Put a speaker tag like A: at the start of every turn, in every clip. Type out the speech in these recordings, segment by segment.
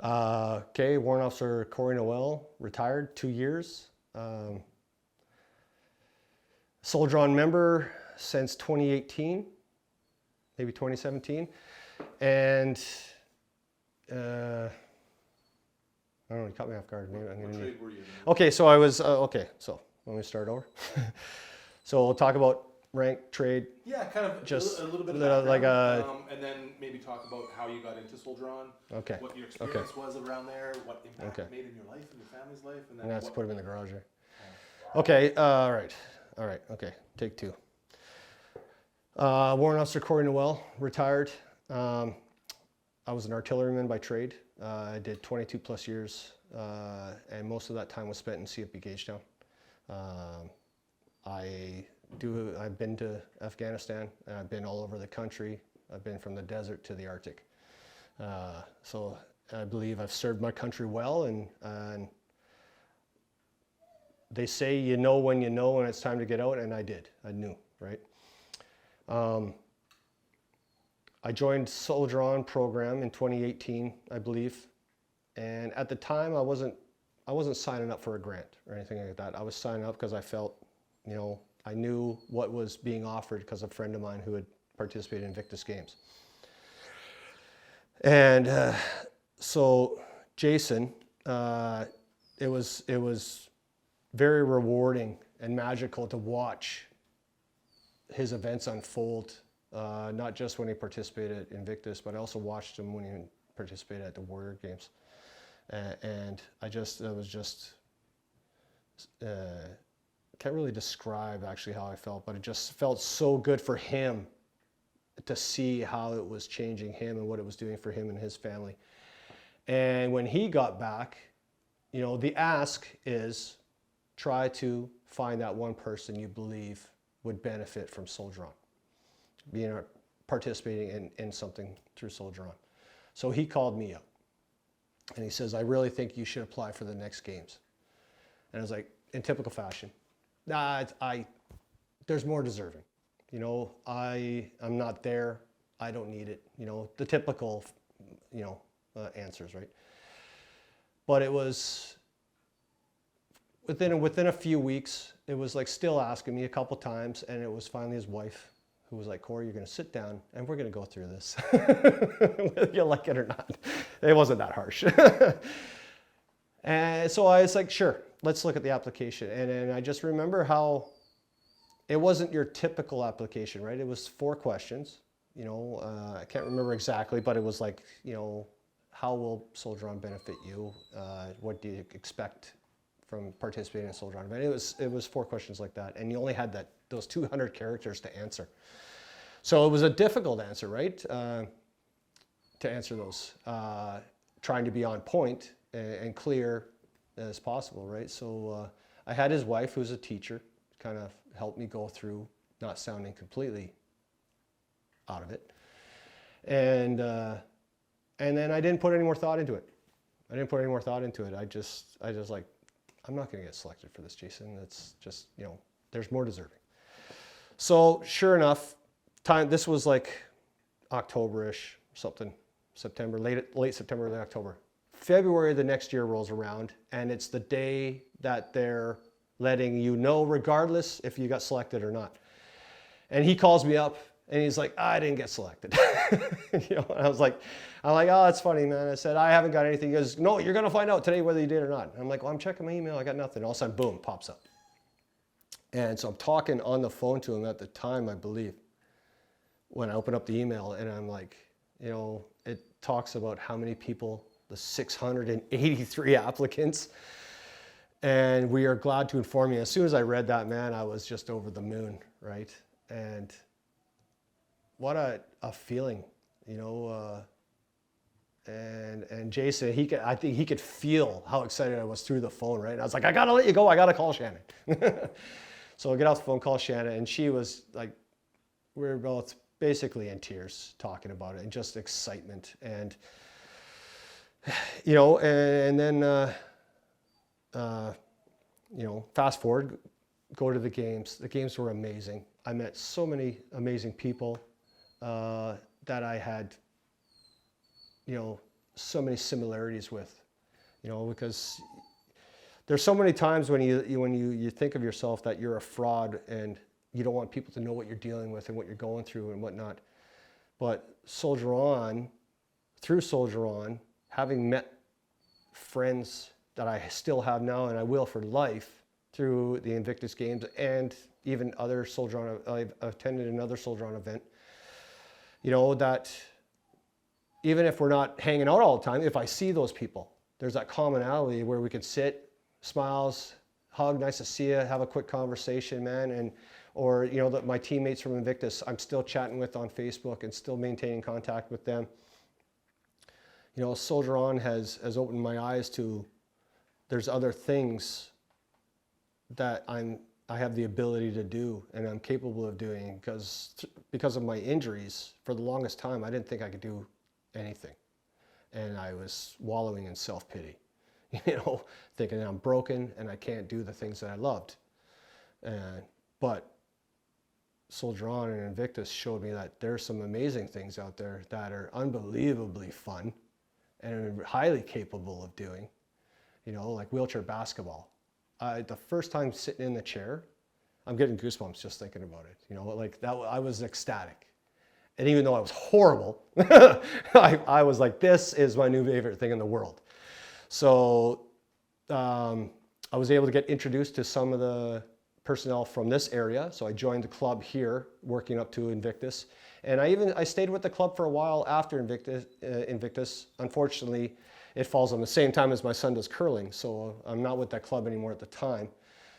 A: Okay, Warrant Officer Corey Noel, retired, 2 years. Soldier on member since 2018, maybe 2017. And I don't know, you caught me off guard. Maybe I'm
B: What
A: gonna
B: trade were you in?
A: Okay, so I was, okay, so let me start over. So we'll talk about rank, trade.
B: Yeah, kind of
A: Just
B: a little bit of
A: like
B: background, and then maybe talk about how you got into Soldier On,
A: Okay.
B: what your experience was around there, what impact it made in your life and your family's life, and then
A: I'm gonna have to
B: what,
A: put him in the garage there. Okay, all right, okay, take two. Warrant Officer Corey Noel, retired. I was an artilleryman by trade. I did 22 plus years, and most of that time was spent in CFB Gagetown. I've been to Afghanistan, and I've been all over the country. I've been from the desert to the Arctic. So I believe I've served my country well, and they say you know when it's time to get out, and I did. I knew, right? I joined Soldier On program in 2018, I believe, and at the time I wasn't signing up for a grant or anything like that. I was signing up because I felt, I knew what was being offered because of a friend of mine who had participated in Invictus Games. And so Jason, it was very rewarding and magical to watch his events unfold, not just when he participated in Invictus, but I also watched him when he participated at the Warrior Games. And can't really describe actually how I felt, but it just felt so good for him to see how it was changing him and what it was doing for him and his family. And when he got back, the ask is try to find that one person you believe would benefit from Soldier On, participating in something through Soldier On. So he called me up and he says, I really think you should apply for the next games. And I was like, in typical fashion, there's more deserving. I'm not there. I don't need it. The typical, answers, right? But it was within a few weeks, it was like still asking me a couple times, and it was finally his wife who was like, Corey, you're going to sit down and we're going to go through this, whether you like it or not. It wasn't that harsh. And so I was like, sure, let's look at the application. And I just remember how it wasn't your typical application, right? It was 4 questions. I can't remember exactly, but it was like, how will Soldier On benefit you? What do you expect from participating in Soldier On? It was 4 questions like that, and you only had those 200 characters to answer. So it was a difficult answer, right? To answer those, trying to be on point and clear as possible, right? So I had his wife, who's a teacher, kind of help me go through, not sounding completely out of it. And then I didn't put any more thought into it. I just like, I'm not going to get selected for this, Jason. It's just, there's more deserving. So sure enough, this was like October-ish, something, September, late September, late October. February the next year rolls around, and it's the day that they're letting you know, regardless if you got selected or not. And he calls me up and he's like, I didn't get selected. And I'm like, oh, that's funny, man. I said, I haven't got anything. He goes, no, you're going to find out today whether you did or not. And I'm like, well, I'm checking my email. I got nothing. All of a sudden, boom, pops up. And so I'm talking on the phone to him at the time, I believe, when I open up the email, and I'm like, it talks about how many people, the 683 applicants. And we are glad to inform you. As soon as I read that, man, I was just over the moon, right? And what a feeling, and Jason, I think he could feel how excited I was through the phone, right? And I was like, I gotta let you go. I gotta call Shannon. So I get off the phone, call Shannon, and she was like, we were both basically in tears talking about it and just excitement. And, and then, fast forward, go to the games. The games were amazing. I met so many amazing people that I had, so many similarities with, you know, because there's so many times when you think of yourself that you're a fraud and you don't want people to know what you're dealing with and what you're going through and whatnot. But Soldier On, through Soldier On, having met friends that I still have now and I will for life through the Invictus Games and even other Soldier On, I've attended another Soldier On event, you know, that even if we're not hanging out all the time, if I see those people, there's that commonality where we can sit, smiles, hug, nice to see you, have a quick conversation, man, and or you know, my teammates from Invictus, I'm still chatting with on Facebook and still maintaining contact with them. You know, Soldier On has opened my eyes to there's other things that I have the ability to do and I'm capable of doing because of my injuries. For the longest time, I didn't think I could do anything, and I was wallowing in self-pity, you know, thinking I'm broken and I can't do the things that I loved. But Soldier On and Invictus showed me that there's some amazing things out there that are unbelievably fun and highly capable of doing, you know, like wheelchair basketball. The first time sitting in the chair, I'm getting goosebumps just thinking about it, you know, like that, I was ecstatic. And even though I was horrible, I was like, this is my new favorite thing in the world. So I was able to get introduced to some of the personnel from this area. So I joined the club here, working up to Invictus. And I stayed with the club for a while after Invictus. Unfortunately, it falls on the same time as my son does curling. So I'm not with that club anymore at the time.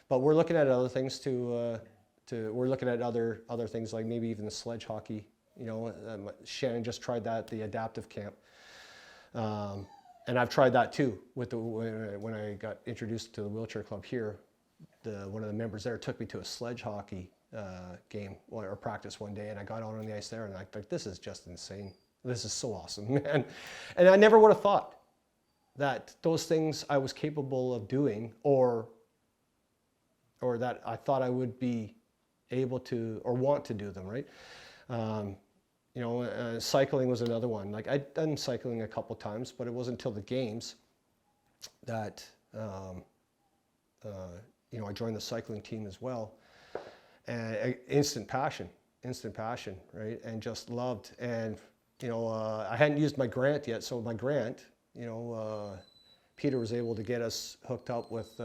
A: But we're looking at other things we're looking at other things like maybe even the sledge hockey. You know, Shannon just tried that at the adaptive camp. And I've tried that too with when I got introduced to the wheelchair club here. One of the members there took me to a sledge hockey game or practice one day, and I got out on the ice there and I thought, this is just insane. This is so awesome, man. And I never would have thought that those things I was capable of doing or that I thought I would be able to or want to do them, right? You know, cycling was another one. Like I'd done cycling a couple times, but it wasn't until the games that, you know, I joined the cycling team as well. And instant passion, right? And just loved. And, you know, I hadn't used my grant yet. So my grant, you know, Peter was able to get us hooked up with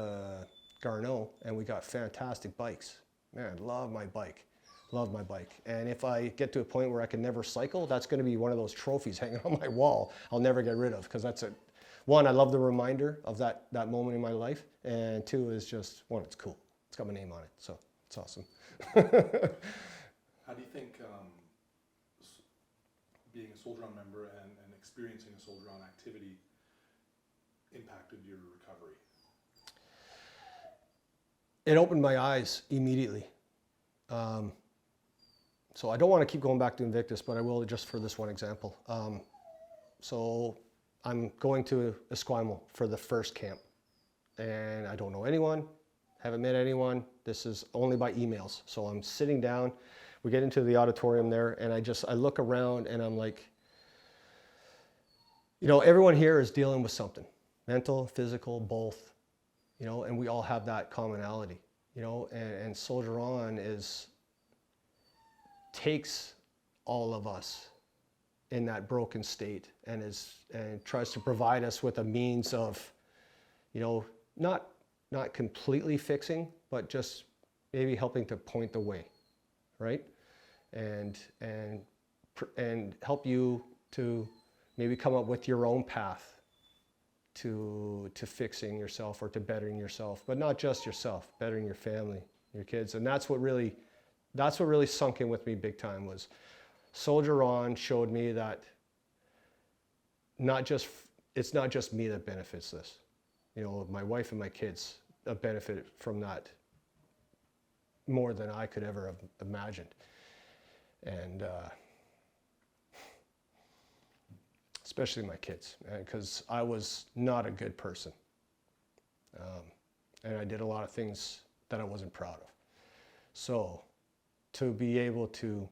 A: Garneau, and we got fantastic bikes. Man, love my bike. And if I get to a point where I can never cycle, that's going to be one of those trophies hanging on my wall I'll never get rid of, because that's one, I love the reminder of that moment in my life, and two is just, one, it's cool. It's got my name on it, so it's awesome.
B: How do you think being a Soldier On member and experiencing a Soldier On activity impacted your recovery?
A: It opened my eyes immediately. So I don't want to keep going back to Invictus, but I will just for this one example. So I'm going to Esquimalt for the first camp, and I don't know anyone, haven't met anyone. This is only by emails. So I'm sitting down, we get into the auditorium there, and I look around and I'm like, you know, everyone here is dealing with something, mental, physical, both, you know, and we all have that commonality, you know, and Soldier On takes all of us in that broken state and tries to provide us with a means of, you know, not completely fixing, but just maybe helping to point the way, right? And help you to maybe come up with your own path to fixing yourself or to bettering yourself, but not just yourself, bettering your family, your kids. And that's what really sunk in with me big time. Was Soldier On showed me that it's not just me that benefits this. You know, my wife and my kids have benefited from that more than I could ever have imagined. And especially my kids, because I was not a good person. And I did a lot of things that I wasn't proud of. So to be able to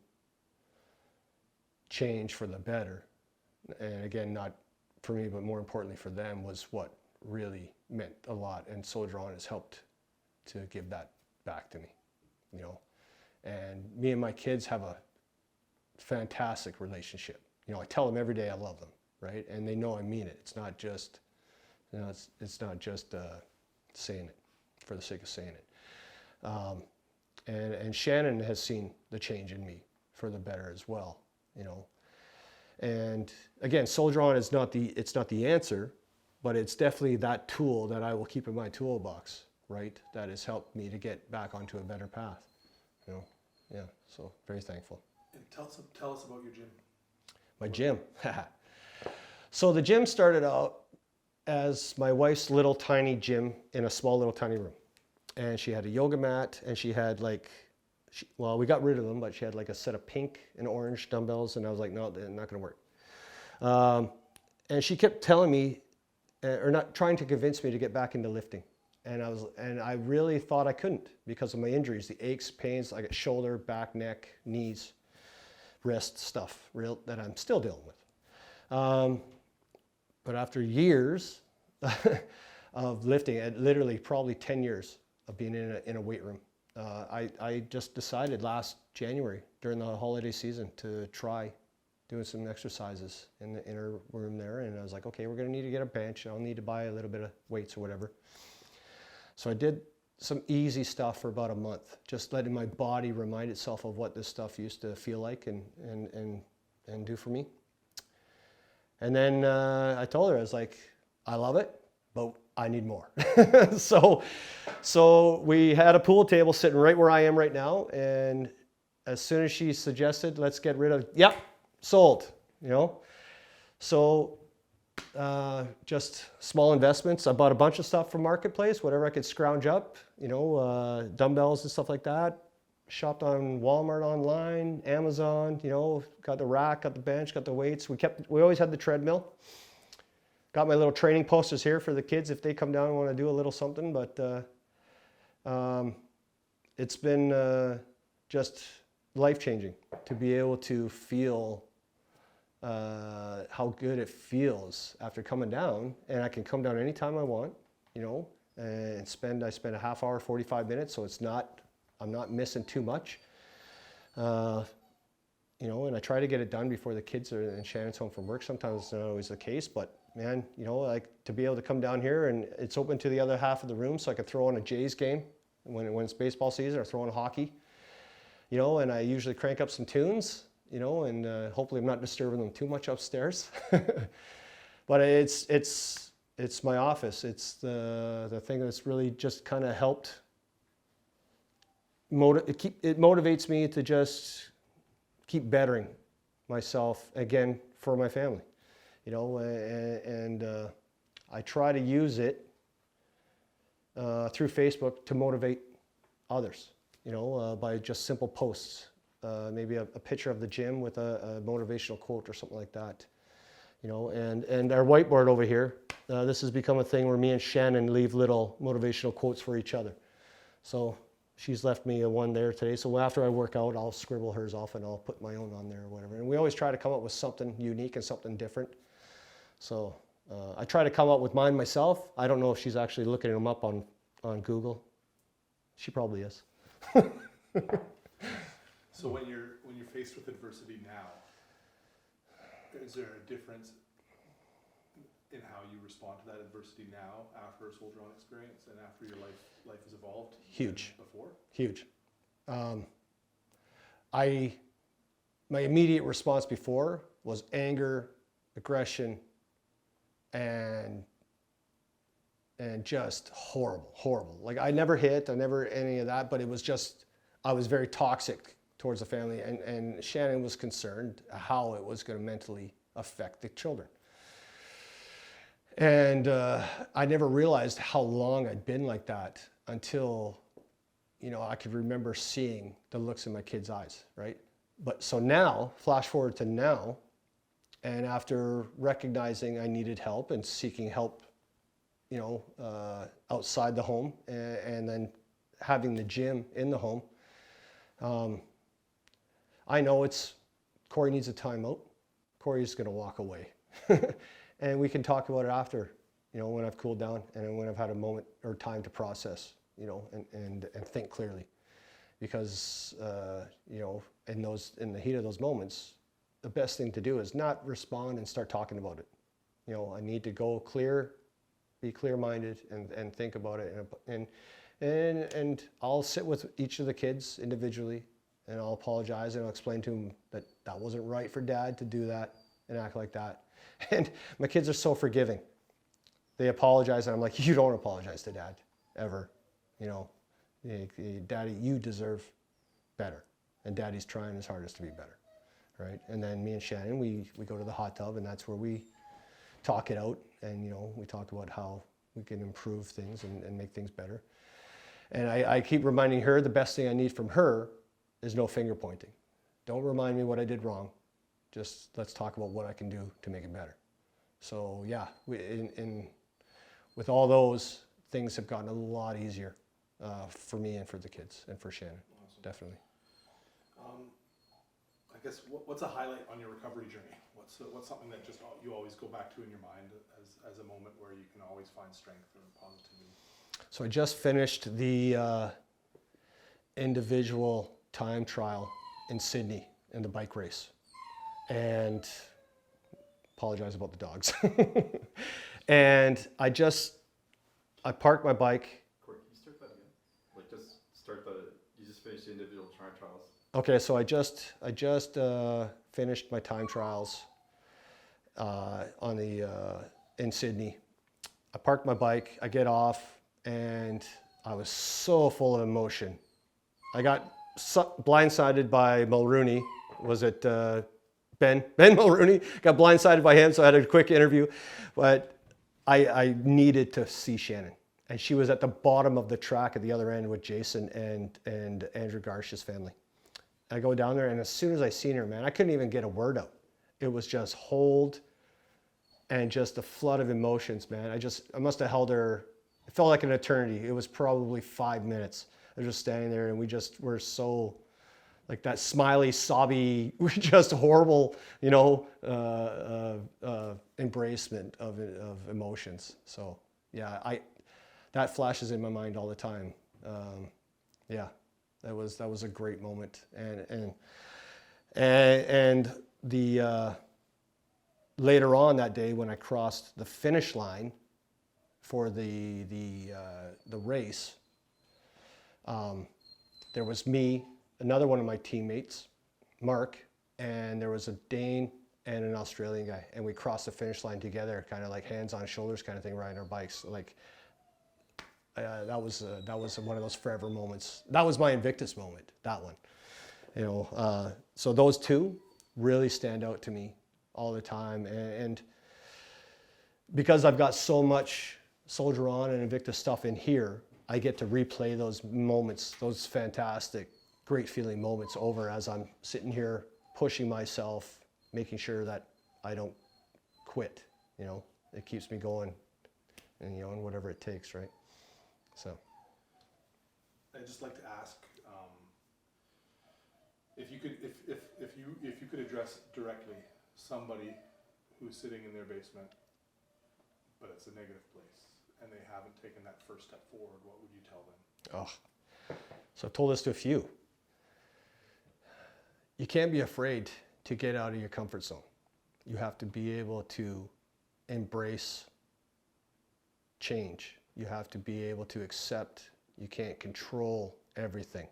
A: change for the better, and again, not for me, but more importantly for them, was what really meant a lot. And Soldier On has helped to give that back to me, you know. And me and my kids have a fantastic relationship. You know, I tell them every day I love them, right? And they know I mean it. It's not just, you know, it's not just saying it for the sake of saying it. And Shannon has seen the change in me for the better as well, you know. And again, Soldier On is it's not the answer, but it's definitely that tool that I will keep in my toolbox, right? That has helped me to get back onto a better path, you know. Yeah, so very thankful.
B: And tell us about your gym.
A: My gym. So the gym started out as my wife's little tiny gym in a small little tiny room. And she had a yoga mat, and she had like, well, we got rid of them, but she had like a set of pink and orange dumbbells, and I was like, no, they're not gonna work. And she kept telling me, or not trying to convince me to get back into lifting. And I really thought I couldn't because of my injuries, the aches, pains, I got shoulder, back, neck, knees, wrist stuff that I'm still dealing with. But after years of lifting, literally probably 10 years of being in a weight room, I just decided last January during the holiday season to try doing some exercises in the inner room there. And I was like, okay, we're gonna need to get a bench. I'll need to buy a little bit of weights or whatever. So I did some easy stuff for about a month, just letting my body remind itself of what this stuff used to feel like and do for me. And then I told her, I was like, I love it, but I need more. So we had a pool table sitting right where I am right now. And as soon as she suggested, let's get rid of, yep, sold, you know? So just small investments. I bought a bunch of stuff from Marketplace, whatever I could scrounge up, you know, dumbbells and stuff like that. Shopped on Walmart online, Amazon, you know, got the rack, got the bench, got the weights. We always had the treadmill. Got my little training posters here for the kids if they come down and want to do a little something. But it's been just life-changing to be able to feel how good it feels after coming down. And I can come down anytime I want, you know, and I spend a half hour, 45 minutes, so I'm not missing too much. You know, and I try to get it done before the kids are and Shannon's home from work. Sometimes it's not always the case, but man, you know, like to be able to come down here and it's open to the other half of the room, so I can throw on a Jays game when it's baseball season, or throw on hockey, you know, and I usually crank up some tunes, you know, and hopefully I'm not disturbing them too much upstairs. But it's my office. It's the thing that's really just kind of helped. It motivates me to just keep bettering myself again for my family, you know, and I try to use it through Facebook to motivate others, you know, by just simple posts, maybe a picture of the gym with a motivational quote or something like that, you know, and our whiteboard over here, this has become a thing where me and Shannon leave little motivational quotes for each other. So she's left me one there today. So after I work out, I'll scribble hers off and I'll put my own on there or whatever. And we always try to come up with something unique and something different. So I try to come up with mine myself. I don't know if she's actually looking them up on Google. She probably is.
B: So when you're faced with adversity now, is there a difference in how you respond to that adversity now after a Soldier On experience and after your life has evolved?
A: Huge.
B: Before?
A: Huge. My immediate response before was anger, aggression, and just horrible. Like I never hit, I never any of that, but it was just, I was very toxic towards the family, and Shannon was concerned how it was going to mentally affect the children. And I never realized how long I'd been like that until, you know, I could remember seeing the looks in my kids' eyes, right? But so now, flash forward to now, and after recognizing I needed help and seeking help, you know, outside the home, and then having the gym in the home, I know Corey needs a timeout. Corey's going to walk away. And we can talk about it after, you know, when I've cooled down and when I've had a moment or time to process, you know, and think clearly. Because, you know, in the heat of those moments, the best thing to do is not respond and start talking about it. You know, I need to go clear, be clear-minded and think about it. And I'll sit with each of the kids individually and I'll apologize and I'll explain to them that that wasn't right for Dad to do that and act like that. And my kids are so forgiving. They apologize and I'm like, you don't apologize to Dad, ever. You know, Daddy, you deserve better. And Daddy's trying his hardest to be better, right? And then me and Shannon, we go to the hot tub and that's where we talk it out. And, you know, we talk about how we can improve things and make things better. And I keep reminding her the best thing I need from her is no finger pointing. Don't remind me what I did wrong. Just let's talk about what I can do to make it better. So yeah, with all those, things have gotten a lot easier for me and for the kids and for Shannon.
B: Awesome.
A: Definitely.
B: I guess what's a highlight on your recovery journey? What's something that just you always go back to in your mind as a moment where you can always find strength or positivity?
A: So I just finished the individual time trial in Sydney in the bike race. And apologize about the dogs. And I parked my bike.
C: Corey, can you start that again? Like you just finished the individual time trials.
A: Okay, so I just finished my time trials in Sydney. I parked my bike, I get off, and I was so full of emotion. I got blindsided by Mulrooney. Was it Ben Mulrooney? Got blindsided by him, so I had a quick interview. But I needed to see Shannon. And she was at the bottom of the track at the other end with Jason and Andrew Garsh's family. I go down there, and as soon as I seen her, man, I couldn't even get a word out. It was just hold and just a flood of emotions, man. I must have held her. It felt like an eternity. It was probably 5 minutes. I was just standing there, and we just were so, like that smiley, sobby, just horrible, you know, embracement of emotions. So yeah, that flashes in my mind all the time. Yeah, that was a great moment, and the later on that day when I crossed the finish line for the race, there was me, another one of my teammates, Mark, and there was a Dane and an Australian guy, and we crossed the finish line together, kind of like hands on shoulders kind of thing, riding our bikes. Like that was one of those forever moments. That was my Invictus moment, that one. You know, so those two really stand out to me all the time, and because I've got so much Soldier On and Invictus stuff in here, I get to replay those moments, those fantastic, great feeling moments over as I'm sitting here pushing myself, making sure that I don't quit. You know, it keeps me going, and you know, and whatever it takes, right? So
B: I'd just like to ask if you could address directly somebody who's sitting in their basement, but it's a negative place, and they haven't taken that first step forward, what would you tell them?
A: Oh, so I've told this to a few. You can't be afraid to get out of your comfort zone. You have to be able to embrace change. You have to be able to accept you can't control everything.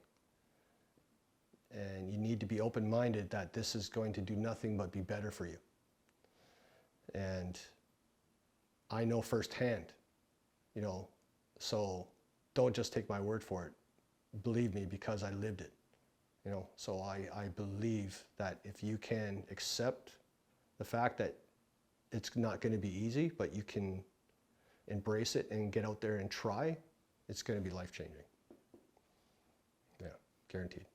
A: And you need to be open-minded that this is going to do nothing but be better for you. And I know firsthand, you know, so don't just take my word for it. Believe me, because I lived it, you know. So I believe that if you can accept the fact that it's not going to be easy, but you can embrace it and get out there and try, it's going to be life-changing. Yeah, guaranteed.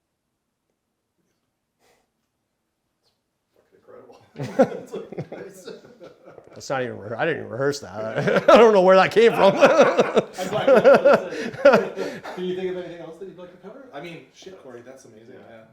C: Incredible.
A: That's not even, I didn't even rehearse that. I don't know where that came from.
B: I'm glad. Can you think of anything else that you'd like to cover? I mean, shit, Corey, that's amazing. Yeah.